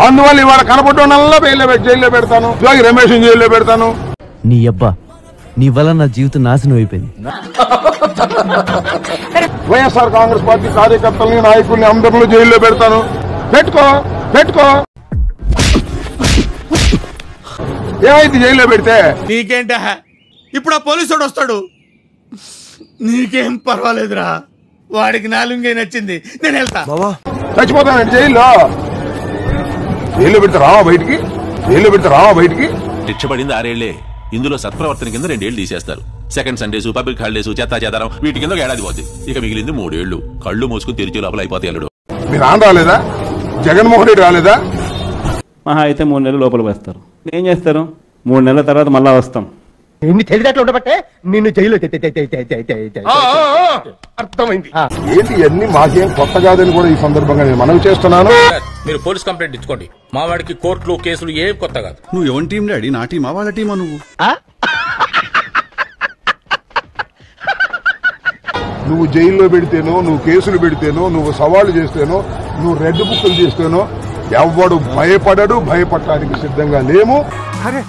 అందువల్ల ఇవాళ కనపడ్డోనల్లా జైల్లో పెడతాను, జోగి రమేష్ జైల్లో పెడతాను. నీ అబ్బా, నీ వల్ల నా జీవితం నాశనం అయిపోయింది. వైఎస్ఆర్ కాంగ్రెస్ పార్టీ కార్యకర్తల్ని, నాయకుల్ని అందరిలో జైల్లో పెడతాను. పెట్టుకో ఏమైంది జైల్లో పెడితే? నీకేంట ఇప్పుడు ఆ పోలీసుడు వస్తాడు, నీకేం పర్వాలేదురా, వాడికి నాలుగే నచ్చింది, నేను వెళ్తా. చచ్చిపోతానండి జైల్లో పెడితే రావా బయటికి. శిక్ష పడింది 6 ఏళ్లే. ఇందులో సత్ప్రవర్తన కింద 2 ఏళ్లు తీసేస్తారు. సెకండ్ సండేస్, పబ్లిక్ హాలిడేస్, చెత్తాచెదారం వీటి కింద ఏడాది పోద్ది. ఇక మిగిలింది 3 ఏళ్లు. కళ్ళు మూసుకుని తెరిచే లోపల అయిపోతాయి. అల్లుడు మీరు నాన్న రాలేదా? జగన్మోహన్ రెడ్డి రాలేదా? మహా అయితే 3 నెలలు లోపల వేస్తారు. ఏం చేస్తారు? 3 నెలల తర్వాత మళ్ళా వస్తాం. తెలియదట్లు ఉండబట్టే నిన్ను జైలు అర్థమైంది. ఏంటి అన్ని మాకేం కొత్త కాదని కూడా ఈ సందర్భంగా నేను మనవి చేస్తున్నాను. మీరు పోలీస్ కంప్లైంట్ ఇచ్చుకోండి. మా వాడికి కోర్టులు కేసులు ఏం కొత్త కాదు. నువ్వు ఎవరి టీం డాడీ? నా టీమా వాళ్ళ టీమా? నువ్వు నువ్వు జైల్లో పెడితేనో, నువ్వు కేసులు పెడితేనో, నువ్వు సవాళ్లు చేస్తేనో, నువ్వు రెడ్ బుక్కులు చేస్తేనో ఎవడు భయపడడు. భయపడటానికి సిద్ధంగా లేము. అరే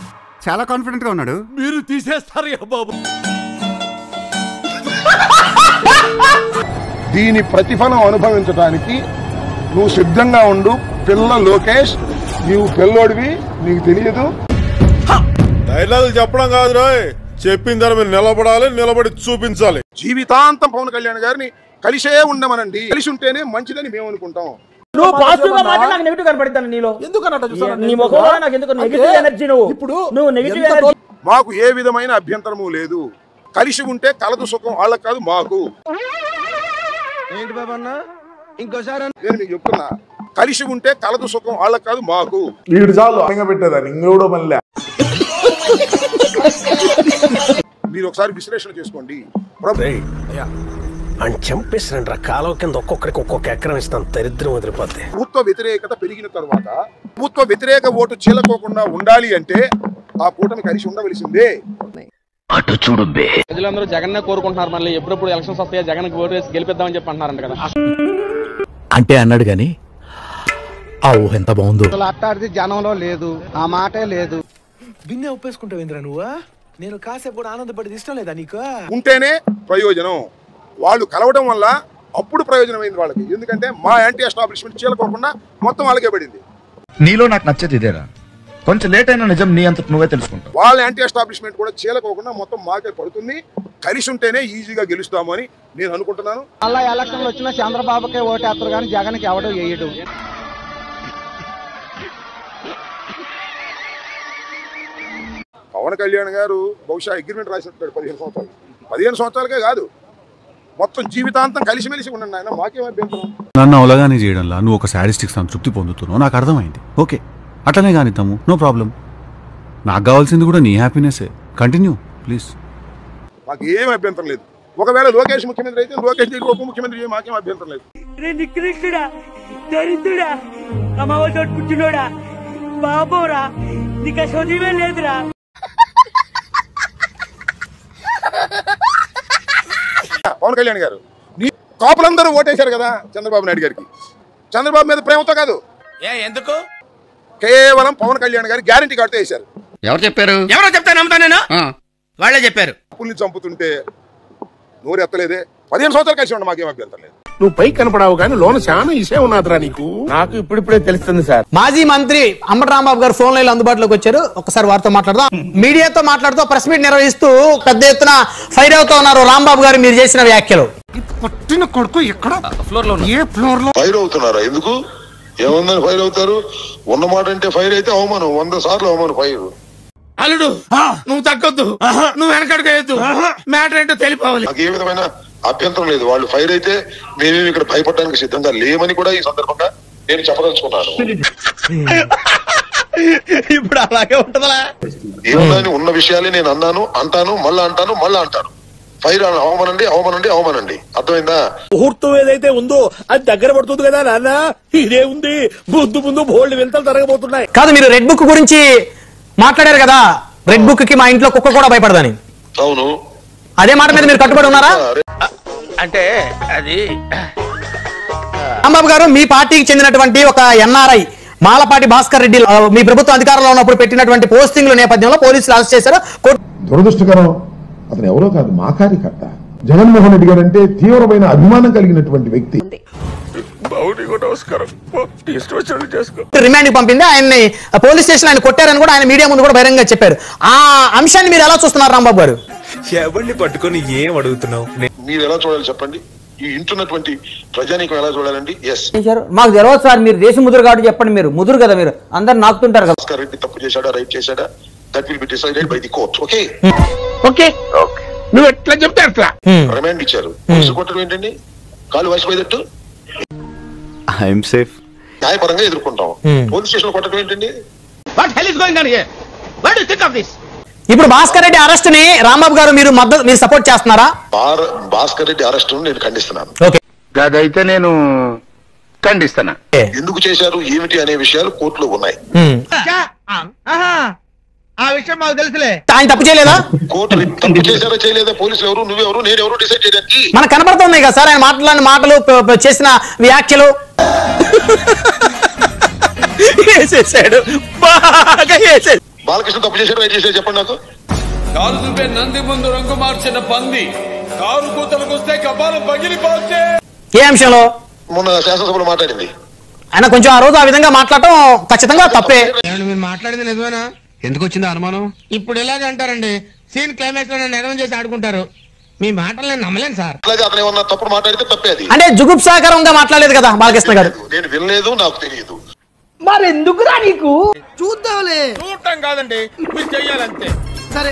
చాలా కాన్ఫిడెంట్ గా ఉన్నాడు. మీరు తీసేస్తారు బాబు. దీని ప్రతిఫలం అనుభవించడానికి నువ్వు సిద్ధంగా ఉండు. పిల్ల లోకేష్, నీవు పిల్లోడివి, నీకు తెలియదు. డైలాగులు చెప్పడం కాదు రాయ్, చెప్పిన దాని మీద నిలబడాలి, నిలబడి చూపించాలి. జీవితాంతం పవన్ కళ్యాణ్ గారిని కలిసే ఉండమనండి. కలిసి ఉంటేనే మంచిదని మేము అనుకుంటాం. నువ్వు పాజిటివ్ గా మాట్లాడి నాకు నెగిటివ్ కనపడుతాను నీలో. నీ ముఖంలో నాకు ఎందుకు నెగిటివ్ ఎనర్జీ? నువ్వు నెగిటివ్ ఎనర్జీ. మాకు ఏ విధమైన అభ్యంతరము లేదు. కలిసి ఉంటే కలదు సుఖం వాళ్ళకి కాదు మాకు. ఏంటి బాబన్న ఇంకోసారి నేను మీకు చెప్తున్నా, కలిసి ఉంటే కలదు సుఖం వాళ్ళకి కాదు మాకు. వీడు చాలు పెట్టేదాన్ని ఇంకోడో మళ్ళీ. మీరు ఒకసారి విశ్లేషణ చేసుకోండి. చంపేసిన కాలం కింద ఒక్కొక్కరికి ఒక్కొక్క ఎకరం ఇస్తాను, దరిద్రం వదిలిపోతే. ప్రభుత్వ వ్యతిరేకత పెరిగిన తర్వాత ప్రభుత్వ వ్యతిరేక ఓటు చీలకోకుండా ఉండాలి అంటే ఆ కూటమి కలిసి ఉండవలసిందే. అటు చూడు బే. ప్రజలందరూ జగన్నే కోరుకుంటున్నారు. మళ్ళీ ఎప్పుడెప్పుడు ఎలక్షన్స్ వస్తాయో జగన్ ఓటు వేసి గెలిపిద్దామని చెప్పి అంటున్నారంట కదా. అంటే అన్నాడు గాని ఆ ఊహ ఎంత బాగుందో. అట్టాడిది జనంలో లేదు, ఆ మాటే లేదు. బిన్నే ఒప్పేసుకుంటావు ఇంద్ర నువ్వు. నేను కాసేపు కూడా ఆనందపడి ఇష్టం లేదా నీకు? ఉంటేనే ప్రయోజనం. వాళ్ళు కలవడం వల్ల అప్పుడు ప్రయోజనమైంది వాళ్ళకి. ఎందుకంటే మా యాంటీ ఎస్టాబ్లిష్మెంట్ చీలకోకుండా మొత్తం వాళ్ళకే పడింది. నీలో నాకు నచ్చేది ఇదేరా, కొంచెం లేట్ అయినా నిజం నీ అంతటి నువ్వే తెలుసుకుంటావు. వాళ్ళ యాంటీ ఎస్టాబ్లిష్మెంట్ కూడా చీలకోకుండా మొత్తం మాకే పడుతుంది. కలిసి ఉంటేనే ఈజీగా గెలుస్తాము అని నేను అనుకుంటున్నాను. అలా ఎలక్షన్లు వచ్చినా చంద్రబాబుకే ఓటేస్తారు కానీ జగన్కి ఎవడో వేయడు. పవన్ కళ్యాణ్ గారు బహుశా అగ్రిమెంట్ రాసినట్టు 15 సంవత్సరాలకే కాదు, మొత్తం జీవితాంతం కలిసిమెలిసి ఉండండి ఆయన, మాకేం అభ్యంతరం. నన్ను అవలగానే చేయడంలా నువ్వు ఒక సాడిస్టిక్ సంతృప్తి పొందుతున్నావు, నాకు అర్థమైంది. ఓకే, అట్లనే కానిద్దాము, నో ప్రాబ్లం. నాకు కావాల్సింది కూడా నీ హ్యాపీనెస్సే. Continue please. మాకు ఏం అభ్యంతరం లేదు. ఒకవేళ లోకేష్ ముఖ్యమంత్రి అయితే లోకేష్ దగ్గర ఉప ముఖ్యమంత్రి మాకేం అభ్యంతరం లేదు. నికృష్టుడా, దరిద్రుడా, అమ్మవతోటి పుట్టినోడా, బాబోరా, నీకు చదివే లేదురా. పవన్ కళ్యాణ్ గారు కాపులందరూ ఓటేశారు కదా చంద్రబాబు నాయుడు గారికి. చంద్రబాబు మీద ప్రేమతో కాదు, ఎందుకు? కేవలం పవన్ కళ్యాణ్ గారు గ్యారంటీ కార్డుతో వేశారు. ఎవరు చెప్పారు? ఎవరో చెప్తా నమ్ముతా నేను. వాళ్ళే చెప్పారు. అప్పుల్ని చంపుతుంటే నోరు ఎత్తలేదే. 15 సంవత్సరాలు కలిసి ఉండి మాకేం అభ్యంతరం లేదు. నువ్వు పై కనపడావు కానీ లోన చాలా ఇసే ఉన్నదిరా నీకు. నాకు ఇప్పుడిప్పుడే తెలుస్తుంది సార్. మాజీ మంత్రి అంబటి రాంబాబు గారు ఫోన్ లైన్ అందుబాటులోకి వచ్చారు. ఒకసారి వారితో మాట్లాడదాం. మీడియాతో మాట్లాడుతూ ప్రెస్ మీట్ నిర్వహిస్తూ పెద్ద ఎత్తున ఫైర్ అవుతూ ఉన్నారు రాంబాబు గారు మీరు చేసిన వ్యాఖ్యలు. పుట్టిన కొడుకు ఎక్కడ ఫ్లోర్ లో, ఏ ఫ్లోర్ లో ఫైర్ అవుతున్నారా? ఎందుకు ఏముందని ఫైర్ అవుతారు? ఉన్నమాట అంటే ఫైర్ అయితే అవమానం, 100 సార్లు అవమానం ఫైర్. అల్లుడు నువ్వు తగ్గొద్దు, నువ్వు వెనకడుగేయద్దు, మ్యాటర్ ఏంటో తెలిపోవాలి. నాకు ఏ విధమైన అభ్యంతరం లేదు. వాళ్ళు ఫైర్ అయితే మేమేమి ఇక్కడ భయపడడానికి సిద్ధంగా లేమని కూడా ఈ సందర్భంగా నేను చెప్పదలుచుకున్నాను. ఇప్పుడు అలాగే ఉంటదా? ఏముందని ఉన్న విషయాలే నేను అన్నాను, అంటాను, మళ్ళా అంటాను. ఫైర్ అవమానండి, అర్థమైందా? ముహూర్తం ఏదైతే ఉందో అది దగ్గర పడుతుంది కదా నాన్న. ఇదే ఉంది, ముందు బోల్డ్ వింతలు జరగబోతున్నాయి. కాదు, మీరు రెడ్ బుక్ గురించి మాట్లాడారు కదా. రెడ్ బుక్ కి మా ఇంట్లో కుక్క కూడా భయపడదని. అవును, అదే మాట మీద మీరు కట్టుబడి ఉన్నారా? అంటే అది రాంబాబు గారు మీ పార్టీకి చెందినటువంటి ఒక ఎన్ఆర్ఐ మాలపాటి భాస్కర్ రెడ్డి మీ ప్రభుత్వం అధికారంలో ఉన్నప్పుడు పెట్టినటువంటి పోస్టింగ్ల నేపథ్యంలో పోలీసులు అరెస్ట్ చేశారు. దురదృష్టకరం, అతను ఎవరో కాదు, మా కార్యకర్త. జగన్మోహన్ రెడ్డి గారు అంటే తీవ్రమైన అభిమానం కలిగినటువంటి వ్యక్తి. రిమాండ్ పంపింది ఆయన్ని, పోలీస్ స్టేషన్ ఆయన కొట్టారని కూడా ఆయన మీడియా ముందు కూడా బహిరంగంగా చెప్పారు. ఆ అంశాన్ని మీరు ఎలా చూస్తున్నారు రాంబాబు గారు? ఎవరిని పట్టుకొని ఏం అడుగుతున్నావు? మీరు ఎలా చూడాలి చెప్పండి? ఈ ఇంటున్నటువంటి ప్రజానీకం ఎలా చూడాలండి? మాకు తెలియదు సార్, మీరు దేశ ముదురు కాబట్టి చెప్పండి. మీరు ముదురు కదా, మీరు అందరు నాకుతుంటారు కదా. భాస్కర్ రెడ్డి తప్పు చేశాడా, రైట్ చేశాడా, that will be decided by the court. Okay okay, నువ్వు ఎట్లా చెప్తే అట్లా. రిమాండ్ ఇచ్చారు, పోలీసు కొట్టడం ఏంటండి? కాలు వాసిపోయేటట్టు ఐఎమ్ సేఫ్ న్యాయపరంగా ఎదుర్కొంటాం. పోలీస్ స్టేషన్ కొట్టడం ఏంటండి? What hell is going on here? What do you think of this? ఇప్పుడు భాస్కర్ రెడ్డి అరెస్ట్ ని రాంబాబు గారు మీరు సపోర్ట్ చేస్తున్నారా? భాస్కర్ రెడ్డి అరెస్ట్ నేను ఖండిస్తున్నాను. అదైతే నేను ఖండిస్తున్నా. ఎందుకు చేశారు ఏమిటి అనే విషయాలు కోర్టులో ఉన్నాయి. ఆ విషయం మాకు తెలుసులే. ఆయన తప్పు చేయలేదా? కోర్టు తప్పు చేశారా చేయలేదా, పోలీసులు ఎవరు, నువ్వెవరు, నేనెవరు డిసైడ్ చేయడానికి? మనకు కనబడుతున్నాయి కదా సార్ ఆయన మాట్లాడిన మాటలు, చేసిన వ్యాఖ్యలు. బాలకృష్ణ తప్పు చేశాడు, రైట్ చేశాడు చెప్పండి నాకు. కారు చూపే నంది ముందు రంగు మార్చిన పంది కారు కూతలకు వస్తే కపాలం పగిలిపోతే. ఏ అంశంలో? మొన్న శాసనసభలో మాట్లాడింది ఆయన కొంచెం ఆ రోజు ఆ విధంగా మాట్లాడటం ఖచ్చితంగా తప్పే. మీరు మాట్లాడింది నిజమేనా? ఎందుకు వచ్చింది అనుమానం? ఇప్పుడు ఎలాగంటారండి, సీన్ క్లైమాక్స్ లో నన్ను ఎడవం చేసి ఆడుకుంటారు. మీ మాటలు నేను నమ్మలేను సార్. అతను ఏమన్నా తప్పుడు మాట్లాడితే తప్పే అది. అంటే జుగుప్సాకరంగా మాట్లాడలేదు కదా బాలకృష్ణ గారు. నేను వినలేదు, నాకు తెలియదు. మరెందుకురా నీకు? చూద్దాంలే. చూడటం కాదండి, మీరు చెయ్యాలంతే. సరే,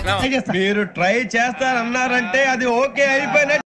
మీరు ట్రై చేస్తారన్నారంటే అది ఓకే అయిపోయినట్టు.